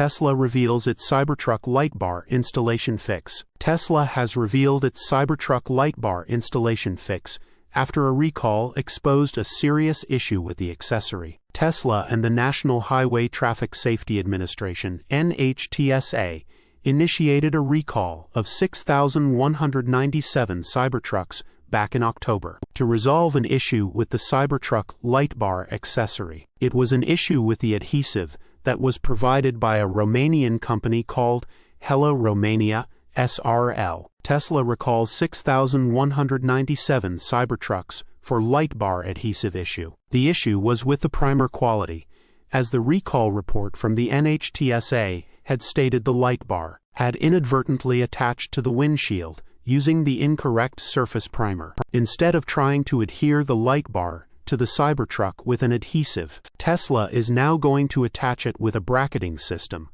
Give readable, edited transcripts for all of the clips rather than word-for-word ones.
Tesla reveals its Cybertruck light bar installation fix. Tesla has revealed its Cybertruck light bar installation fix after a recall exposed a serious issue with the accessory. Tesla and the National Highway Traffic Safety Administration (NHTSA) initiated a recall of 6,197 Cybertrucks back in October to resolve an issue with the Cybertruck light bar accessory. It was an issue with the adhesive that was provided by a Romanian company called Hello Romania SRL. Tesla recalls 6,197 Cybertrucks for light bar adhesive issue. The issue was with the primer quality, as the recall report from the NHTSA had stated the light bar had inadvertently attached to the windshield using the incorrect surface primer. Instead of trying to adhere the light bar to the Cybertruck with an adhesive, Tesla is now going to attach it with a bracketing system,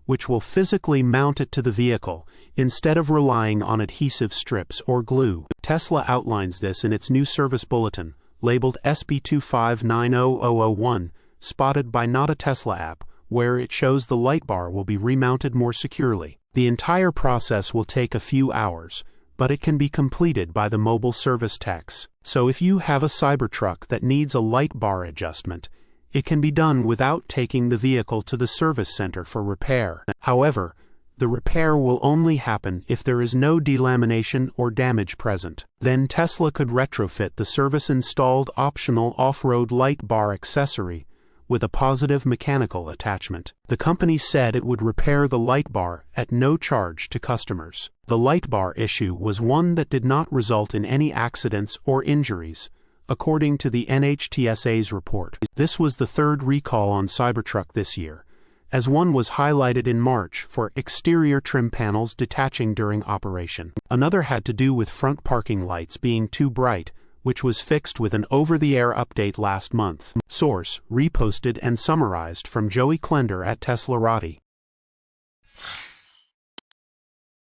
which will physically mount it to the vehicle instead of relying on adhesive strips or glue. Tesla outlines this in its new service bulletin, labeled SB2590001, spotted by Not a Tesla app, where it shows the light bar will be remounted more securely. The entire process will take a few hours, but it can be completed by the mobile service techs. So if you have a Cybertruck that needs a light bar adjustment, it can be done without taking the vehicle to the service center for repair. However, the repair will only happen if there is no delamination or damage present. Then Tesla could retrofit the service-installed optional off-road light bar accessory with a positive mechanical attachment. The company said it would repair the light bar at no charge to customers. The light bar issue was one that did not result in any accidents or injuries, according to the NHTSA's report. This was the third recall on Cybertruck this year, as one was highlighted in March for exterior trim panels detaching during operation. Another had to do with front parking lights being too bright, which was fixed with an over-the-air update last month. Source: reposted and summarized from Joey Klender at teslarati.